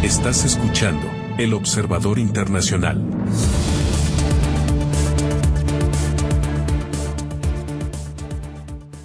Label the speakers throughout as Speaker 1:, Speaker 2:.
Speaker 1: Estás escuchando El Observador Internacional.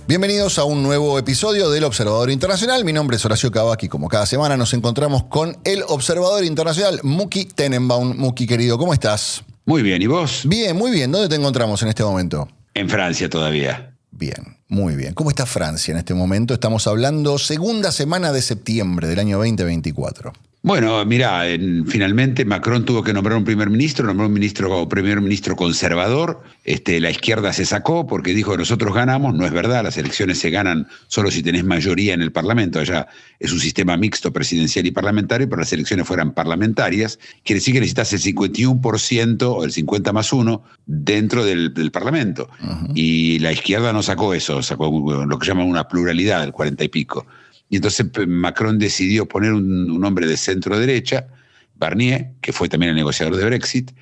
Speaker 2: Bienvenidos a un nuevo episodio del Observador Internacional. Mi nombre es Horacio Cavach y como cada semana nos encontramos con el Observador Internacional, Muki Tenenbaum. Muki, querido, ¿cómo estás?
Speaker 3: Muy bien, ¿y vos?
Speaker 2: Bien, muy bien. ¿Dónde te encontramos en este momento?
Speaker 3: En Francia todavía.
Speaker 2: Bien, muy bien. ¿Cómo está Francia en este momento? Estamos hablando segunda semana de septiembre del año 2024.
Speaker 3: Bueno, mirá, finalmente Macron tuvo que nombrar un primer ministro, nombró un primer ministro conservador. La izquierda se sacó porque dijo nosotros ganamos. No es verdad, las elecciones se ganan solo si tenés mayoría en el Parlamento. Allá es un sistema mixto presidencial y parlamentario, pero las elecciones fueran parlamentarias. Quiere decir que necesitas el 51% o el 50 más 1 dentro del Parlamento. Uh-huh. Y la izquierda no sacó eso, sacó lo que llaman una pluralidad, el 40 y pico. Y entonces Macron decidió poner un hombre de centro derecha, Barnier, que fue también el negociador de Brexit,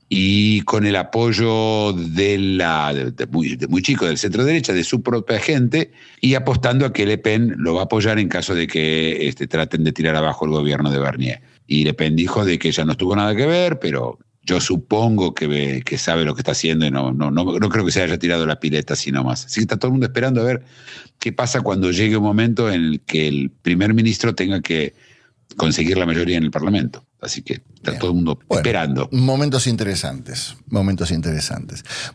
Speaker 3: y con el apoyo de muy chico del centro derecha, de su propia gente, y apostando a que Le Pen lo va a apoyar en caso de que traten de tirar abajo el gobierno de Barnier. Y Le Pen dijo de que ella no tuvo nada que ver, pero yo supongo que sabe lo que está haciendo y no creo que se haya tirado la pileta así nomás. Así que está todo el mundo esperando a ver qué pasa cuando llegue un momento en el que el primer ministro tenga que conseguir la mayoría en el Parlamento. Así que está todo el mundo esperando.
Speaker 2: Momentos interesantes.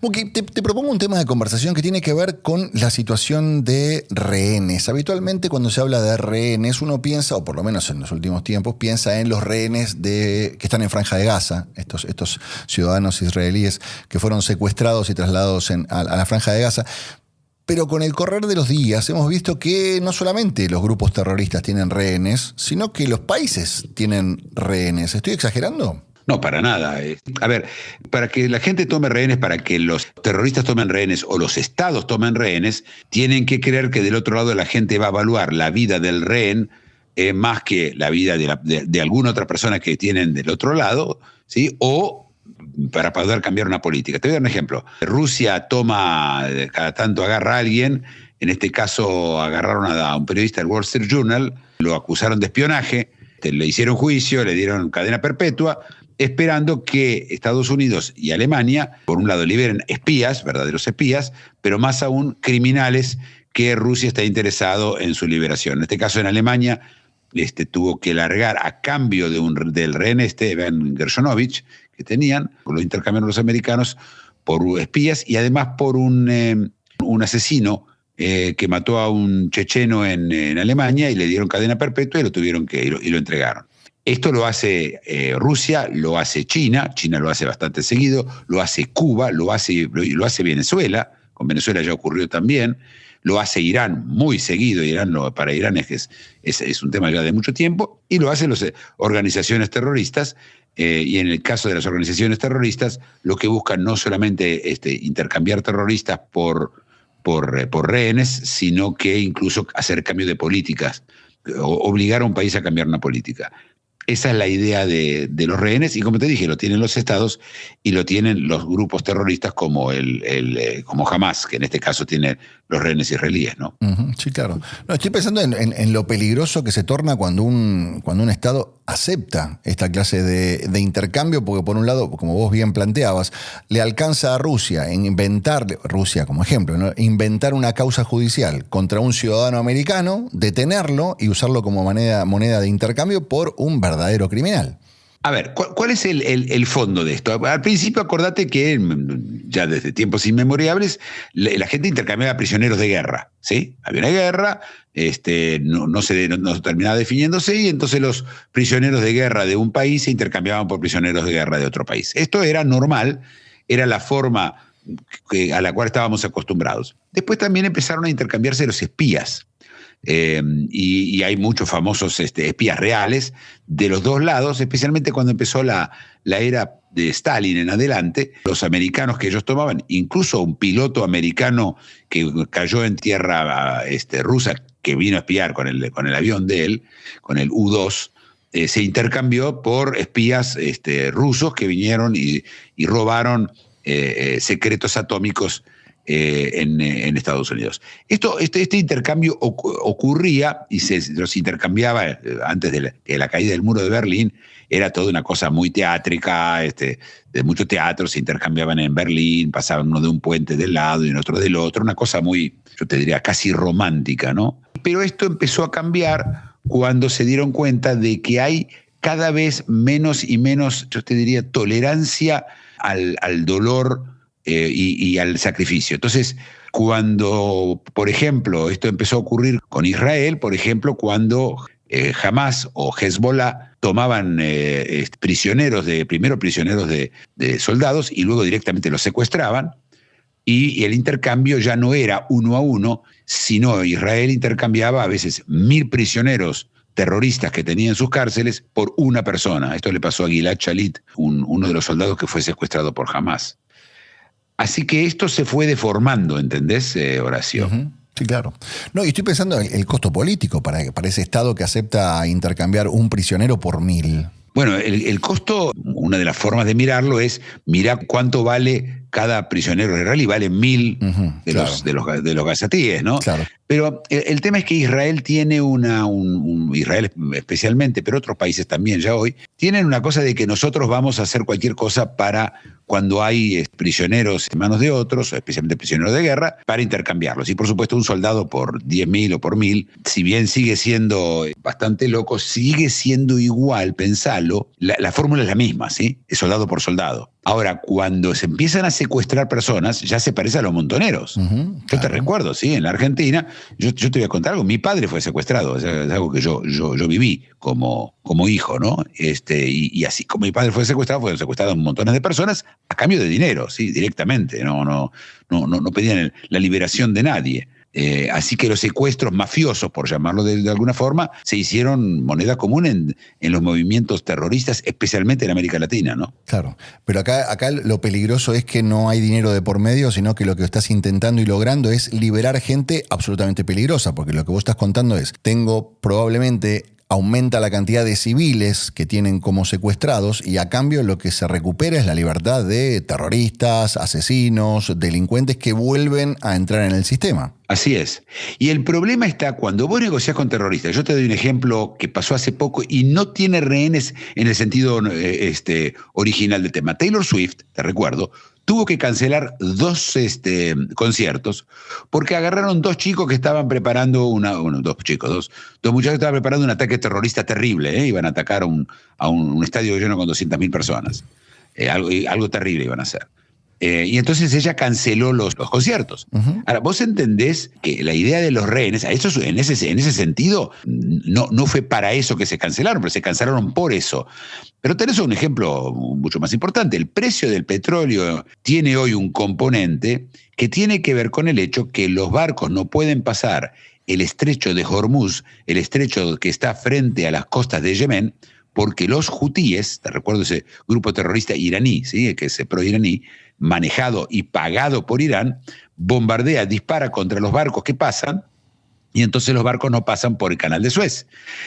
Speaker 2: Muki, te propongo un tema de conversación que tiene que ver con la situación de rehenes. Habitualmente cuando se habla de rehenes uno piensa, o por lo menos en los últimos tiempos, piensa en los rehenes que están en Franja de Gaza, estos ciudadanos israelíes que fueron secuestrados y trasladados a la Franja de Gaza. Pero con el correr de los días hemos visto que no solamente los grupos terroristas tienen rehenes, sino que los países tienen rehenes. ¿Estoy exagerando?
Speaker 3: No, para nada. A ver, para que la gente tome rehenes, para que los terroristas tomen rehenes o los estados tomen rehenes, tienen que creer que del otro lado la gente va a evaluar la vida del rehén más que la vida de alguna otra persona que tienen del otro lado, ¿sí? O para poder cambiar una política. Te voy a dar un ejemplo. Rusia cada tanto agarra a alguien, en este caso agarraron a un periodista del Wall Street Journal, lo acusaron de espionaje, le hicieron juicio, le dieron cadena perpetua, esperando que Estados Unidos y Alemania, por un lado, liberen espías, verdaderos espías, pero más aún criminales que Rusia está interesado en su liberación. En este caso, en Alemania, tuvo que largar a cambio del rehén Evan Gershkovich, que tenían, lo intercambiaron los americanos por espías y además por un asesino que mató a un checheno en Alemania y le dieron cadena perpetua y lo tuvieron y lo entregaron. Esto lo hace Rusia, lo hace China lo hace bastante seguido, lo hace Cuba, lo hace Venezuela, con Venezuela ya ocurrió también, lo hace Irán muy seguido, para Irán es un tema ya de mucho tiempo, y lo hacen las organizaciones terroristas, y en el caso de las organizaciones terroristas, lo que buscan no solamente intercambiar terroristas por rehenes, sino que incluso hacer cambio de políticas, obligar a un país a cambiar una política. Esa es la idea de los rehenes, y como te dije, lo tienen los estados y lo tienen los grupos terroristas como como Hamas, que en este caso tiene los rehenes israelíes, ¿no?
Speaker 2: Uh-huh, sí, claro. No, estoy pensando en lo peligroso que se torna cuando un estado acepta esta clase de intercambio, porque por un lado, como vos bien planteabas, le alcanza a Rusia Rusia como ejemplo, ¿no? Inventar una causa judicial contra un ciudadano americano, detenerlo y usarlo como moneda de intercambio por un verdadero criminal.
Speaker 3: A ver, ¿cuál es el fondo de esto? Al principio acordate que ya desde tiempos inmemorables la gente intercambiaba prisioneros de guerra, ¿sí? Había una guerra, no terminaba definiéndose y entonces los prisioneros de guerra de un país se intercambiaban por prisioneros de guerra de otro país. Esto era normal, era la forma a la cual estábamos acostumbrados. Después también empezaron a intercambiarse los espías. Y hay muchos famosos espías reales de los dos lados, especialmente cuando empezó la era de Stalin en adelante. Los americanos que ellos tomaban, incluso un piloto americano que cayó en tierra rusa, que vino a espiar con el avión de él, con el U-2, se intercambió por espías rusos que vinieron y robaron secretos atómicos en Estados Unidos. Este intercambio ocurría y los intercambiaba antes de la caída del muro de Berlín. Era toda una cosa muy teátrica, de mucho teatro, se intercambiaban en Berlín, pasaban uno de un puente del lado y el otro del otro, una cosa muy, yo te diría, casi romántica, ¿no? Pero esto empezó a cambiar cuando se dieron cuenta de que hay cada vez menos y menos, yo te diría, tolerancia al dolor y al sacrificio. Entonces, cuando, por ejemplo, esto empezó a ocurrir con Israel, por ejemplo, cuando Hamas o Hezbollah tomaban primero prisioneros de soldados y luego directamente los secuestraban, y el intercambio ya no era 1 a 1, sino Israel intercambiaba a veces 1.000 prisioneros terroristas que tenía en sus cárceles por una persona. Esto le pasó a Gilad Shalit, uno de los soldados que fue secuestrado por Hamas. Así que esto se fue deformando, ¿entendés, Horacio?
Speaker 2: Uh-huh. Sí, claro. No, y estoy pensando en el costo político para ese Estado que acepta intercambiar un prisionero por 1.000.
Speaker 3: Bueno, el costo, una de las formas de mirarlo es mirar cuánto vale cada prisionero israelí, vale 1.000 de los gazatíes, ¿no?
Speaker 2: Claro.
Speaker 3: Pero el tema es que Israel tiene Israel especialmente, pero otros países también ya hoy, tienen una cosa de que nosotros vamos a hacer cualquier cosa para cuando hay prisioneros en manos de otros, especialmente prisioneros de guerra, para intercambiarlos. Y por supuesto un soldado por 10.000 o por 1.000, si bien sigue siendo bastante loco, sigue siendo igual, pensalo, la fórmula es la misma, ¿sí? Es soldado por soldado. Ahora, cuando se empiezan a secuestrar personas, ya se parece a los montoneros. Uh-huh, yo te recuerdo, ¿sí? En la Argentina, yo te voy a contar algo, mi padre fue secuestrado, es algo que yo viví como hijo, ¿no? Y así como mi padre fue secuestrado, fueron secuestrados montones de personas a cambio de dinero, ¿sí? Directamente, no pedían la liberación de nadie. Así que los secuestros mafiosos, por llamarlo de alguna forma, se hicieron moneda común en los movimientos terroristas, especialmente en América Latina, ¿no?
Speaker 2: Claro, pero acá lo peligroso es que no hay dinero de por medio, sino que lo que estás intentando y logrando es liberar gente absolutamente peligrosa, porque lo que vos estás contando es, probablemente aumenta la cantidad de civiles que tienen como secuestrados y a cambio lo que se recupera es la libertad de terroristas, asesinos, delincuentes que vuelven a entrar en el sistema.
Speaker 3: Así es. Y el problema está cuando vos negociás con terroristas. Yo te doy un ejemplo que pasó hace poco y no tiene rehenes en el sentido original del tema. Taylor Swift, te recuerdo, tuvo que cancelar 2 conciertos porque agarraron 2 chicos que estaban preparando dos muchachos que estaban preparando un ataque terrorista terrible. Iban a atacar a un estadio lleno con 200.000 personas. Algo terrible iban a hacer. Y entonces ella canceló los conciertos. Uh-huh. Ahora, vos entendés que la idea de los rehenes, en ese sentido, no fue para eso que se cancelaron, pero se cancelaron por eso. Pero tenés un ejemplo mucho más importante. El precio del petróleo tiene hoy un componente que tiene que ver con el hecho que los barcos no pueden pasar el estrecho de Hormuz, el estrecho que está frente a las costas de Yemen, porque los hutíes, te recuerdo ese grupo terrorista iraní, ¿sí? Que es pro-iraní, manejado y pagado por Irán, dispara contra los barcos que pasan, y entonces los barcos no pasan por el canal de Suez.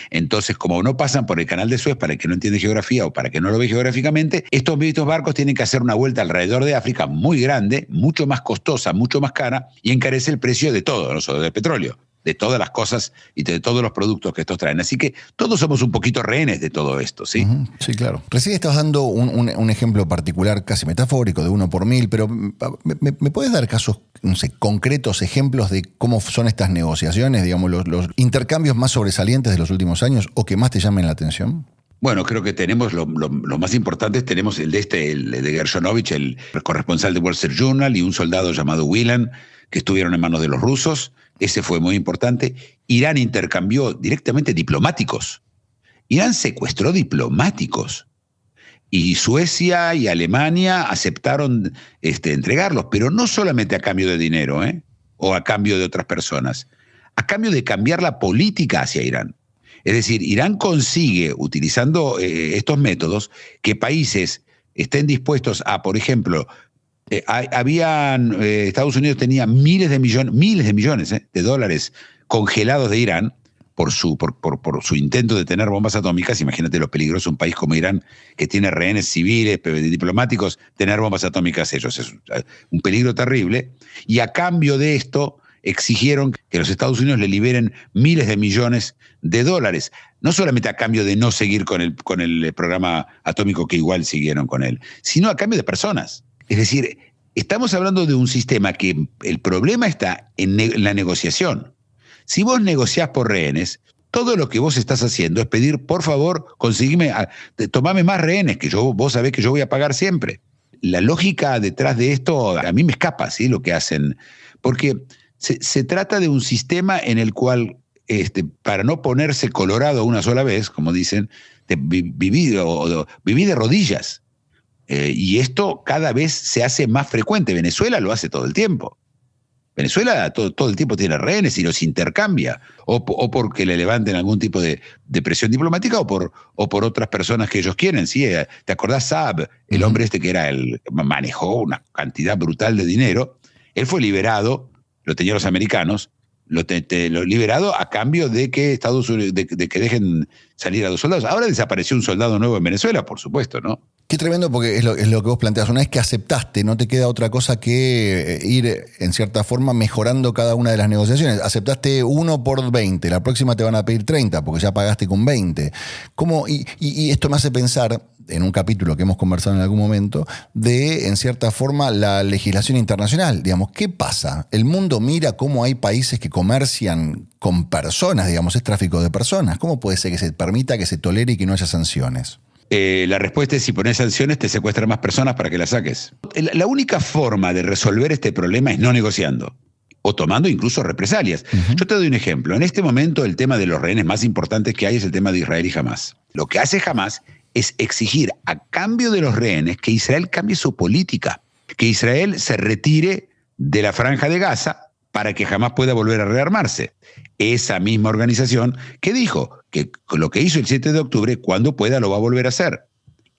Speaker 3: Entonces, como no pasan por el canal de Suez, para el que no entiende geografía o para el que no lo ve geográficamente, estos barcos tienen que hacer una vuelta alrededor de África muy grande, mucho más costosa, mucho más cara, y encarece el precio de todo, no solo del petróleo, de todas las cosas y de todos los productos que estos traen. Así que todos somos un poquito rehenes de todo esto, ¿sí?
Speaker 2: Uh-huh, sí, claro. Recién estabas dando un ejemplo particular casi metafórico de 1 por 1.000, pero ¿me puedes dar casos, no sé, concretos, ejemplos de cómo son estas negociaciones, digamos, los intercambios más sobresalientes de los últimos años o que más te llamen la atención?
Speaker 3: Bueno, creo que tenemos lo más importantes, tenemos el de Gershonovich, el corresponsal de Wall Street Journal, y un soldado llamado Whelan, que estuvieron en manos de los rusos. Ese fue muy importante. Irán intercambió directamente diplomáticos. Irán secuestró diplomáticos. Y Suecia y Alemania aceptaron entregarlos, pero no solamente a cambio de dinero, o a cambio de otras personas, a cambio de cambiar la política hacia Irán. Es decir, Irán consigue, utilizando estos métodos, que países estén dispuestos a, por ejemplo, Estados Unidos tenía miles de millones de dólares congelados de Irán por su intento de tener bombas atómicas. Imagínate lo peligroso un país como Irán, que tiene rehenes civiles, diplomáticos, tener bombas atómicas ellos. Es un peligro terrible. Y a cambio de esto, exigieron que los Estados Unidos le liberen miles de millones de dólares. No solamente a cambio de no seguir con el programa atómico, que igual siguieron con él, sino a cambio de personas. Es decir, estamos hablando de un sistema que el problema está en la negociación. Si vos negociás por rehenes, todo lo que vos estás haciendo es pedir, por favor, tomame más rehenes, que vos sabés que yo voy a pagar siempre. La lógica detrás de esto a mí me escapa, ¿sí? Lo que hacen. Porque se trata de un sistema en el cual, para no ponerse colorado una sola vez, como dicen, viví de rodillas. Y esto cada vez se hace más frecuente. Venezuela lo hace todo el tiempo. Venezuela todo el tiempo tiene rehenes y los intercambia, o porque le levanten algún tipo de presión diplomática, o por otras personas que ellos quieren. ¿Sí? ¿Te acordás Saab, el hombre que manejó una cantidad brutal de dinero? Él fue liberado, lo tenían los americanos, lo liberado a cambio de que Estados Unidos, de que dejen salir a los soldados. Ahora desapareció un soldado nuevo en Venezuela, por supuesto, ¿no?
Speaker 2: Qué tremendo, porque es lo que vos planteas. Una vez que aceptaste, no te queda otra cosa que ir, en cierta forma, mejorando cada una de las negociaciones. Aceptaste 1 por 20, la próxima te van a pedir 30, porque ya pagaste con 20. ¿Cómo? Y esto me hace pensar, en un capítulo que hemos conversado en algún momento, de, en cierta forma, la legislación internacional. Digamos, ¿qué pasa? El mundo mira cómo hay países que comercian con personas, digamos, es tráfico de personas. ¿Cómo puede ser que se permita, que se tolere y que no haya sanciones?
Speaker 3: La respuesta es: si pones sanciones, te secuestran más personas para que las saques. La única forma de resolver este problema es no negociando, o tomando incluso represalias. Yo te doy un ejemplo. En este momento, el tema de los rehenes más importantes que hay es el tema de Israel y Hamás. Lo que hace Hamás es exigir, a cambio de los rehenes, que Israel cambie su política, que Israel se retire de la Franja de Gaza para que jamás pueda volver a rearmarse. Esa misma organización que dijo que lo que hizo el 7 de octubre, cuando pueda lo va a volver a hacer.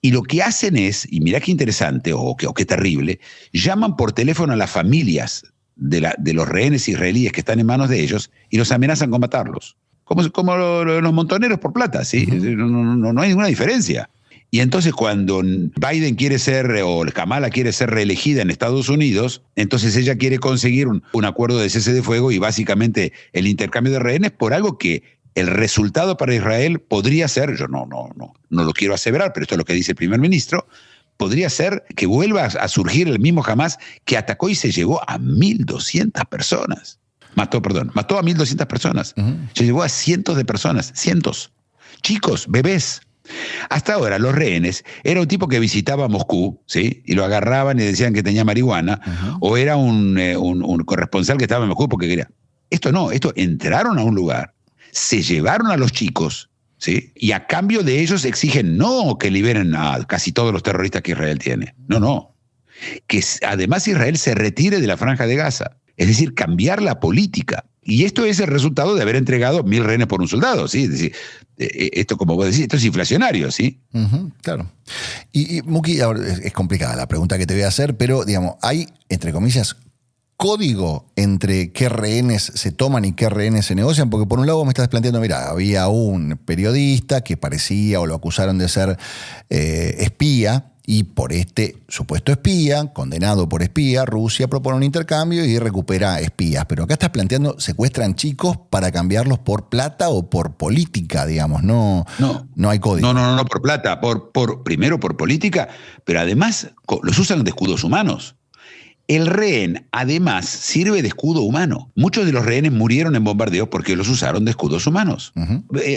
Speaker 3: Y lo que hacen es, y mirá qué interesante o qué terrible, llaman por teléfono a las familias de los rehenes israelíes que están en manos de ellos y los amenazan con matarlos. Como los montoneros por plata, ¿sí? No hay ninguna diferencia. Y entonces cuando Biden quiere ser, o Kamala quiere ser reelegida en Estados Unidos, entonces ella quiere conseguir un acuerdo de cese de fuego y básicamente el intercambio de rehenes por algo que el resultado para Israel podría ser, yo no lo quiero aseverar, pero esto es lo que dice el primer ministro, podría ser que vuelva a surgir el mismo Hamás que atacó y se llevó a 1.200 personas. Mató a 1.200 personas. Se llevó a cientos de personas, cientos. Chicos, bebés. Hasta ahora, los rehenes era un tipo que visitaba Moscú, ¿sí? Y lo agarraban y decían que tenía marihuana, o era un corresponsal que estaba en Moscú porque quería. Esto no, entraron a un lugar, se llevaron a los chicos, ¿sí? Y a cambio de ellos exigen no que liberen a casi todos los terroristas que Israel tiene, no. Que además Israel se retire de la Franja de Gaza, es decir, cambiar la política. Y esto es el resultado de haber entregado 1.000 rehenes por un soldado, ¿sí? Es decir, esto, como vos decís, esto es inflacionario, ¿sí?
Speaker 2: Claro. Y Muki, ahora es complicada la pregunta que te voy a hacer, pero, digamos, hay, entre comillas, código entre qué rehenes se toman y qué rehenes se negocian, porque por un lado me estás planteando, mira, había un periodista que parecía o lo acusaron de ser espía, y por este supuesto espía, condenado por espía, Rusia propone un intercambio y recupera espías. Pero acá estás planteando, secuestran chicos para cambiarlos por plata o por política, digamos. No hay código.
Speaker 3: No, por plata. Primero por política, pero además los usan de escudos humanos. El rehén, además, sirve de escudo humano. Muchos de los rehenes murieron en bombardeos porque los usaron de escudos humanos.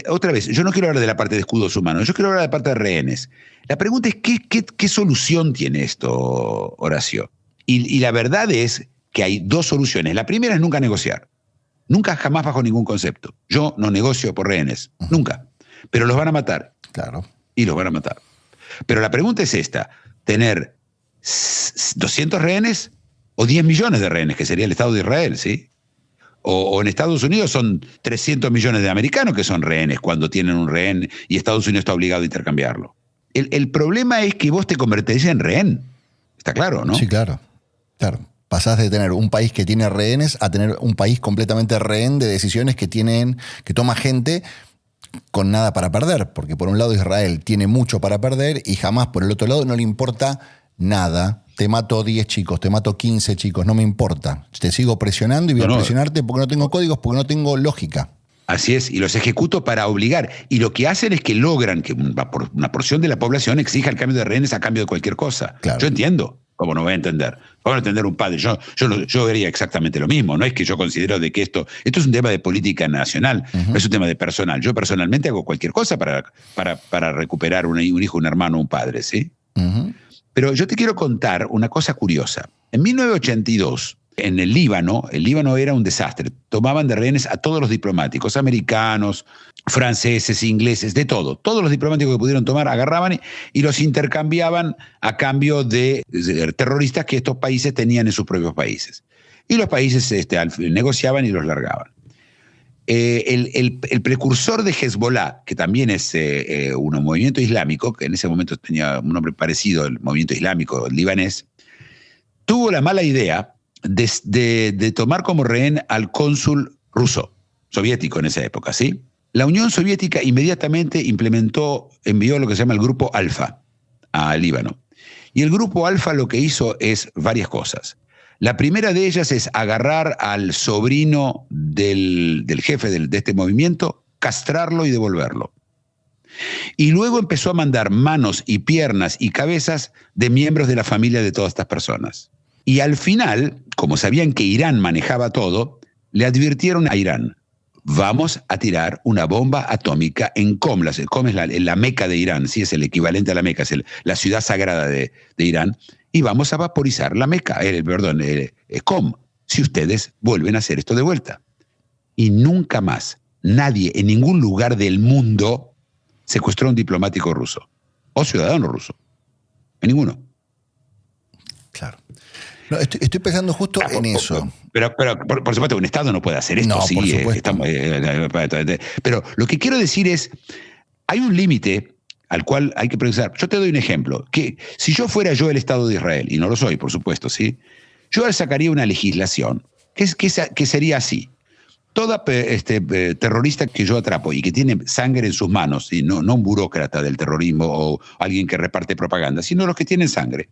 Speaker 3: Otra vez, yo no quiero hablar de la parte de escudos humanos, yo quiero hablar de la parte de rehenes. La pregunta es, ¿qué solución tiene esto, Horacio? Y la verdad es que hay dos soluciones. La primera es nunca negociar. Nunca, jamás, bajo ningún concepto. Yo no negocio por rehenes, nunca. Pero los van a matar.
Speaker 2: Claro.
Speaker 3: Y los van a matar. Pero la pregunta es esta, tener 200 rehenes o 10 millones de rehenes, que sería el Estado de Israel, ¿sí? O en Estados Unidos son 300 millones de americanos que son rehenes cuando tienen un rehén y Estados Unidos está obligado a intercambiarlo. El problema es que vos te convertís en rehén. Está claro, ¿no?
Speaker 2: Sí, claro. Pasás de tener un país que tiene rehenes a tener un país completamente rehén de decisiones que toma gente con nada para perder, porque por un lado Israel tiene mucho para perder y jamás por el otro lado no le importa nada. Te mato 10 chicos, te mato 15 chicos, no me importa. Te sigo presionando y voy a presionarte porque no tengo códigos, porque no tengo lógica.
Speaker 3: Así es, y los ejecuto para obligar. Y lo que hacen es que logran que una porción de la población exija el cambio de rehenes a cambio de cualquier cosa.
Speaker 2: Claro.
Speaker 3: Yo entiendo. ¿Cómo no voy a entender? ¿Cómo no entender un padre? Yo vería exactamente lo mismo. No es que yo considero de que esto es un tema de política nacional, no es un tema de personal. Yo personalmente hago cualquier cosa para recuperar un hijo, un hermano, un padre, ¿sí? Pero yo te quiero contar una cosa curiosa. En 1982, en el Líbano era un desastre. Tomaban de rehenes a todos los diplomáticos, americanos, franceses, ingleses, de todo. Todos los diplomáticos que pudieron tomar agarraban y los intercambiaban a cambio de terroristas que estos países tenían en sus propios países. Y los países negociaban y los largaban. El precursor de Hezbollah, que también es un movimiento islámico, que en ese momento tenía un nombre parecido al movimiento islámico libanés, tuvo la mala idea de tomar como rehén al cónsul ruso, soviético en esa época, ¿sí? La Unión Soviética inmediatamente envió lo que se llama el Grupo Alfa al Líbano. Y el Grupo Alfa lo que hizo es varias cosas. La primera de ellas es agarrar al sobrino del jefe de este movimiento, castrarlo y devolverlo. Y luego empezó a mandar manos y piernas y cabezas de miembros de la familia de todas estas personas. Y al final, como sabían que Irán manejaba todo, le advirtieron a Irán: vamos a tirar una bomba atómica en Qom. Qom es la Meca de Irán, sí, es el equivalente a la Meca, es la ciudad sagrada de Irán, y vamos a vaporizar la Meca, Qom, si ustedes vuelven a hacer esto de vuelta. Y nunca más, nadie en ningún lugar del mundo secuestró a un diplomático ruso o ciudadano ruso. En ninguno.
Speaker 2: Claro. No, estoy pensando justo en eso.
Speaker 3: Pero por supuesto, un Estado no puede hacer esto.
Speaker 2: No,
Speaker 3: sí,
Speaker 2: por supuesto.
Speaker 3: Pero lo que quiero decir es, hay un límite al cual hay que precisar. Yo te doy un ejemplo, que si yo fuera el Estado de Israel, y no lo soy, por supuesto, ¿sí? Yo sacaría una legislación que sería así. Toda terrorista que yo atrapo y que tiene sangre en sus manos, ¿sí? No un burócrata del terrorismo o alguien que reparte propaganda, sino los que tienen sangre.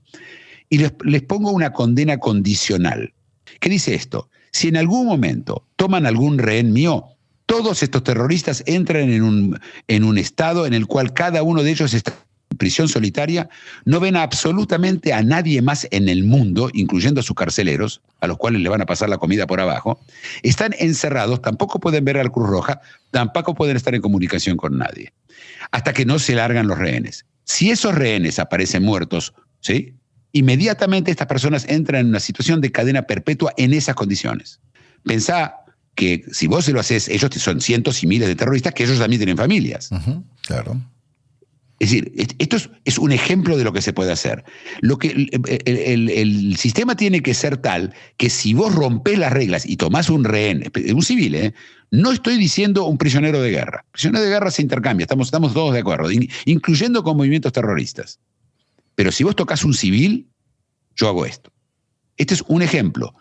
Speaker 3: Y les pongo una condena condicional. ¿Qué dice esto? Si en algún momento toman algún rehén mío, todos estos terroristas entran en un estado en el cual cada uno de ellos está en prisión solitaria, no ven absolutamente a nadie más en el mundo, incluyendo a sus carceleros, a los cuales le van a pasar la comida por abajo, están encerrados, tampoco pueden ver a la Cruz Roja, tampoco pueden estar en comunicación con nadie, hasta que no se largan los rehenes. Si esos rehenes aparecen muertos, ¿sí?, inmediatamente estas personas entran en una situación de cadena perpetua en esas condiciones. Pensá que si vos se lo haces, ellos son cientos y miles de terroristas que ellos también tienen familias.
Speaker 2: Claro.
Speaker 3: Es decir, esto es un ejemplo de lo que se puede hacer. Lo que el sistema tiene que ser tal que si vos rompés las reglas y tomás un rehén, un civil, no estoy diciendo un prisionero de guerra. Prisionero de guerra se intercambia, estamos todos de acuerdo, incluyendo con movimientos terroristas. Pero si vos tocas un civil, yo hago esto. Este es un ejemplo.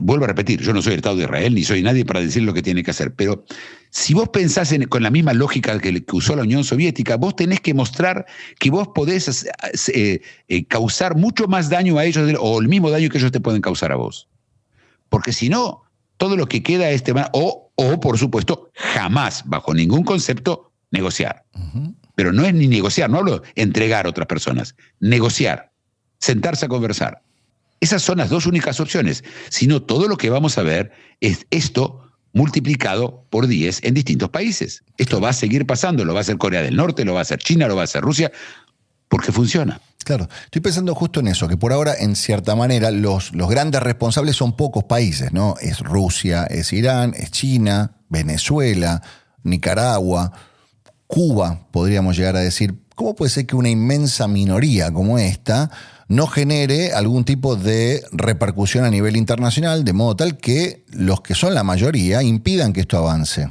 Speaker 3: Vuelvo a repetir, yo no soy el Estado de Israel, ni soy nadie para decir lo que tiene que hacer, pero si vos pensás con la misma lógica que usó la Unión Soviética, vos tenés que mostrar que vos podés causar mucho más daño a ellos o el mismo daño que ellos te pueden causar a vos. Porque si no, todo lo que queda es o por supuesto, jamás, bajo ningún concepto, negociar. Pero no es ni negociar, no hablo de entregar a otras personas, negociar, sentarse a conversar. Esas son las dos únicas opciones. Si no, todo lo que vamos a ver es esto multiplicado por 10 en distintos países. Esto va a seguir pasando, lo va a hacer Corea del Norte, lo va a hacer China, lo va a hacer Rusia, porque funciona.
Speaker 2: Claro, estoy pensando justo en eso, que por ahora, en cierta manera, los grandes responsables son pocos países, ¿no? Es Rusia, es Irán, es China, Venezuela, Nicaragua, Cuba, podríamos llegar a decir. ¿Cómo puede ser que una inmensa minoría como esta no genere algún tipo de repercusión a nivel internacional, de modo tal que los que son la mayoría impidan que esto avance?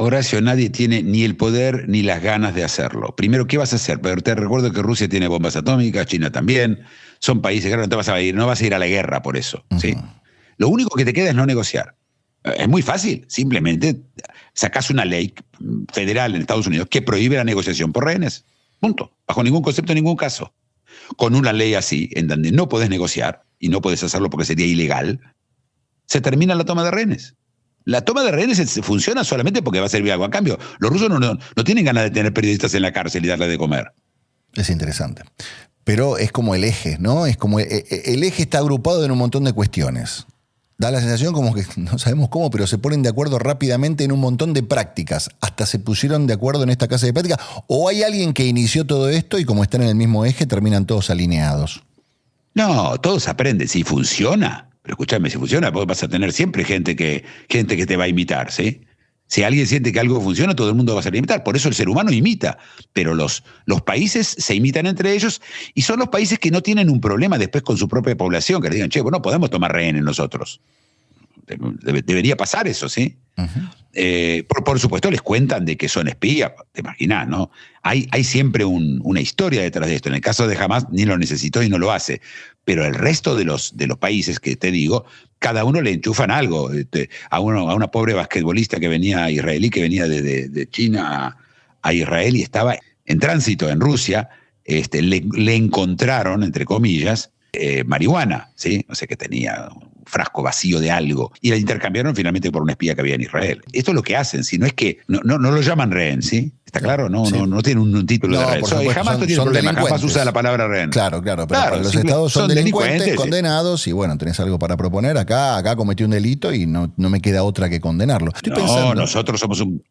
Speaker 3: Horacio, nadie tiene ni el poder ni las ganas de hacerlo. Primero, ¿qué vas a hacer? Pero te recuerdo que Rusia tiene bombas atómicas, China también. Son países que no te vas a ir, no vas a ir a la guerra por eso. ¿Sí? Lo único que te queda es no negociar. Es muy fácil. Simplemente sacás una ley federal en Estados Unidos que prohíbe la negociación por rehenes. Punto. Bajo ningún concepto, en ningún caso. Con una ley así, en donde no podés negociar, y no podés hacerlo porque sería ilegal, se termina la toma de rehenes. La toma de rehenes funciona solamente porque va a servir algo a cambio. Los rusos no tienen ganas de tener periodistas en la cárcel y darle de comer.
Speaker 2: Es interesante. Pero es como el eje, ¿no? Es como el eje está agrupado en un montón de cuestiones. Da la sensación como que no sabemos cómo, pero se ponen de acuerdo rápidamente en un montón de prácticas. Hasta se pusieron de acuerdo en esta casa de práctica. O hay alguien que inició todo esto y como están en el mismo eje, terminan todos alineados.
Speaker 3: No, todos aprenden. Si funciona, pero escúchame, si funciona, vos vas a tener siempre gente que te va a imitar, ¿sí? Si alguien siente que algo funciona, todo el mundo va a salir a imitar. Por eso el ser humano imita. Pero los países se imitan entre ellos y son los países que no tienen un problema después con su propia población, que le digan, che, bueno, podemos tomar rehenes nosotros. Debería pasar eso, ¿sí? Por supuesto les cuentan de que son espías, te imaginas, ¿no? Hay siempre una historia detrás de esto. En el caso de Hamás ni lo necesitó y no lo hace. Pero el resto de los países que te digo, cada uno le enchufan algo. A una pobre basquetbolista israelí que venía de China a Israel y estaba en tránsito en Rusia, le encontraron, entre comillas, marihuana, ¿sí? O sea que tenía un frasco vacío de algo y la intercambiaron finalmente por una espía que había en Israel. Esto es lo que hacen, si no es que no lo llaman rehén, ¿sí? ¿Está claro? No, sí. no tiene un título de rehén. Jamás no tiene problema, jamás usa la palabra rehén.
Speaker 2: Claro, pero para los estados son delincuentes condenados y bueno, tenés algo para proponer. Acá cometí un delito y no me queda otra que condenarlo.
Speaker 3: Nosotros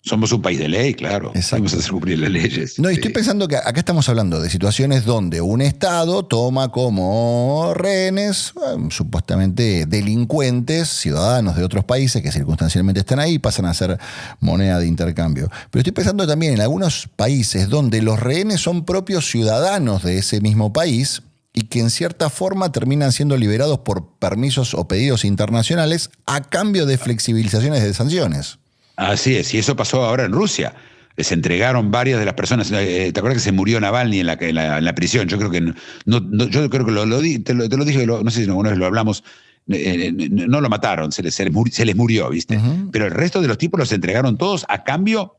Speaker 3: somos un país de ley, claro. Vamos a hacer cumplir las leyes.
Speaker 2: No, y estoy pensando que acá estamos hablando de situaciones donde un estado toma como rehenes supuestamente delincuentes, ciudadanos de otros países que circunstancialmente están ahí y pasan a ser moneda de intercambio. Pero estoy pensando también en algunos países donde los rehenes son propios ciudadanos de ese mismo país y que en cierta forma terminan siendo liberados por permisos o pedidos internacionales a cambio de flexibilizaciones de sanciones.
Speaker 3: Así es, y eso pasó ahora en Rusia. Les entregaron varias de las personas. ¿Te acuerdas que se murió Navalny en la prisión? Yo creo que yo creo que te lo dije, no sé si alguna vez lo hablamos. No lo mataron, se les murió, ¿viste? Pero el resto de los tipos los entregaron todos a cambio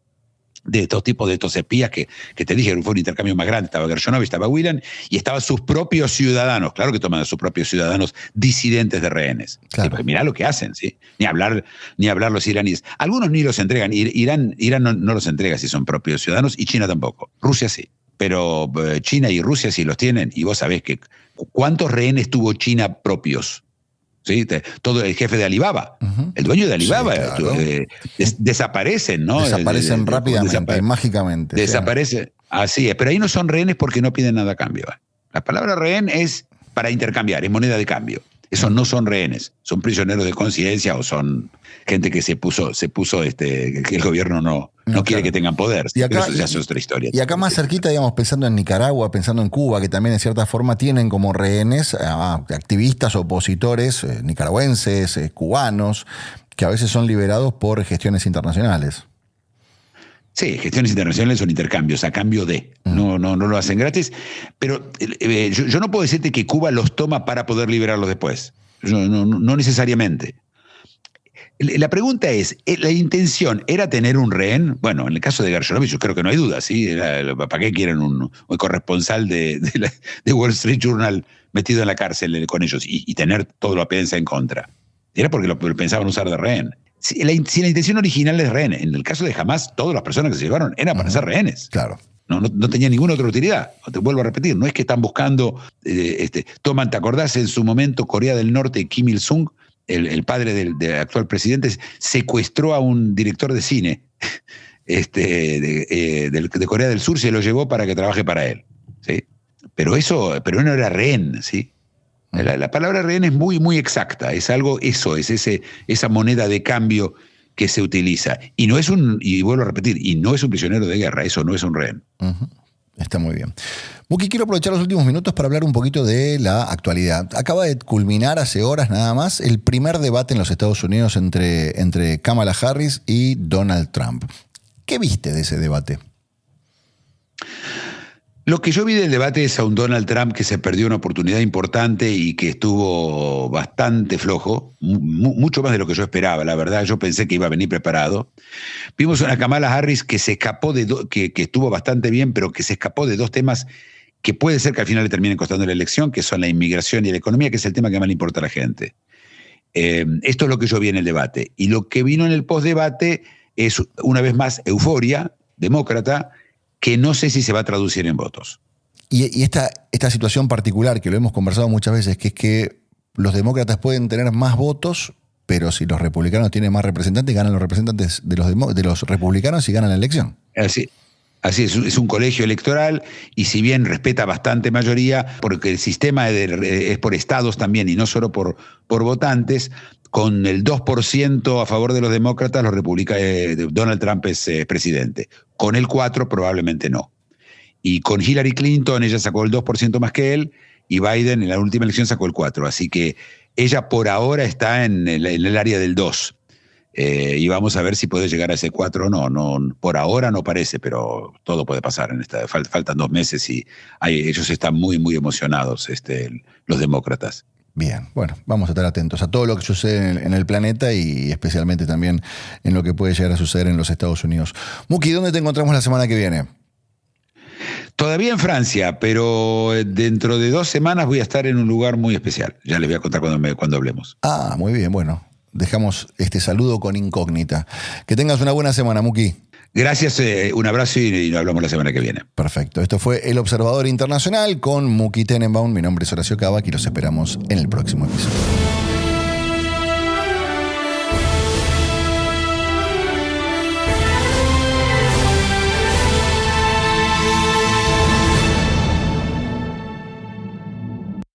Speaker 3: de estos espías que te dije, fue un intercambio más grande. Estaba Gershonov, estaba Whelan y estaban sus propios ciudadanos. Claro que toman a sus propios ciudadanos disidentes de rehenes. Claro. Porque mirá lo que hacen, ¿sí? Ni hablar los iraníes. Algunos ni los entregan. Irán no los entrega si son propios ciudadanos y China tampoco. Rusia sí. Pero China y Rusia sí los tienen. Y vos sabés que ¿cuántos rehenes tuvo China propios? ¿Sí? Todo el jefe de Alibaba, el dueño de Alibaba, sí, claro. Desaparecen, ¿no?
Speaker 2: Desaparecen rápidamente, mágicamente.
Speaker 3: Desaparecen, sí. Así es, pero ahí no son rehenes porque no piden nada a cambio. La palabra rehén es para intercambiar, es moneda de cambio. Esos no son rehenes, son prisioneros de conciencia o son gente que se puso que el gobierno no quiere claro. que tengan poder.
Speaker 2: Y acá,
Speaker 3: eso ya es otra historia.
Speaker 2: Y acá más cerquita, digamos, pensando en Nicaragua, pensando en Cuba, que también en cierta forma tienen como rehenes a activistas, opositores nicaragüenses, cubanos, que a veces son liberados por gestiones internacionales.
Speaker 3: Sí, gestiones internacionales son intercambios, a cambio de. No lo hacen gratis. Pero yo no puedo decirte que Cuba los toma para poder liberarlos después. No necesariamente. La pregunta es, ¿la intención era tener un rehén? Bueno, en el caso de Gershonov, yo creo que no hay duda, ¿sí? ¿Para qué quieren un corresponsal de Wall Street Journal metido en la cárcel con ellos y tener todo lo que piensa en contra? Era porque lo pensaban usar de rehén. Si la intención original es rehén, en el caso de Hamás, todas las personas que se llevaron eran para ser rehenes.
Speaker 2: Claro.
Speaker 3: No tenía ninguna otra utilidad. Te vuelvo a repetir, no es que están buscando, ¿te acordás en su momento Corea del Norte, Kim Il-sung, el padre del actual presidente, secuestró a un director de cine de Corea del Sur, se lo llevó para que trabaje para él, ¿sí? Pero no era rehén, ¿sí? La palabra rehén es muy, muy exacta, es algo, esa moneda de cambio que se utiliza. Y vuelvo a repetir, y no es un prisionero de guerra, eso no es un rehén.
Speaker 2: Está muy bien. Buki, quiero aprovechar los últimos minutos para hablar un poquito de la actualidad. Acaba de culminar hace horas nada más el primer debate en los Estados Unidos entre Kamala Harris y Donald Trump. ¿Qué viste de ese debate?
Speaker 3: Lo que yo vi del debate es a un Donald Trump que se perdió una oportunidad importante y que estuvo bastante flojo, mucho más de lo que yo esperaba, la verdad. Yo pensé que iba a venir preparado. Vimos una Kamala Harris que se escapó que estuvo bastante bien, pero que se escapó de dos temas que puede ser que al final le terminen costando la elección, que son la inmigración y la economía, que es el tema que más le importa a la gente. Esto es lo que yo vi en el debate. Y lo que vino en el postdebate es, una vez más, euforia demócrata, que no sé si se va a traducir en votos.
Speaker 2: Y esta situación particular, que lo hemos conversado muchas veces, que es que los demócratas pueden tener más votos, pero si los republicanos tienen más representantes, ganan los representantes de los republicanos y ganan la elección.
Speaker 3: Así es un colegio electoral, y si bien respeta bastante mayoría, porque el sistema es por estados también y no solo por votantes, con el 2% a favor de los demócratas, Donald Trump es presidente. Con el 4% probablemente no. Y con Hillary Clinton ella sacó el 2% más que él, y Biden en la última elección sacó el 4%. Así que ella por ahora está en el área del 2%. Y vamos a ver si puede llegar a ese 4 o no. Por ahora no parece, pero todo puede pasar. Faltan 2 meses y ellos están muy, muy emocionados, los demócratas.
Speaker 2: Bien, bueno, vamos a estar atentos a todo lo que sucede en el planeta y especialmente también en lo que puede llegar a suceder en los Estados Unidos. Muki, ¿dónde te encontramos la semana que viene?
Speaker 3: Todavía en Francia, pero dentro de 2 semanas voy a estar en un lugar muy especial. Ya les voy a contar cuando hablemos.
Speaker 2: Ah, muy bien, bueno. Dejamos este saludo con incógnita. Que tengas una buena semana, Muki.
Speaker 3: Gracias, un abrazo y nos hablamos la semana que viene.
Speaker 2: Perfecto. Esto fue El Observador Internacional con Muki Tenenbaum. Mi nombre es Horacio Cavac y los esperamos en el próximo episodio.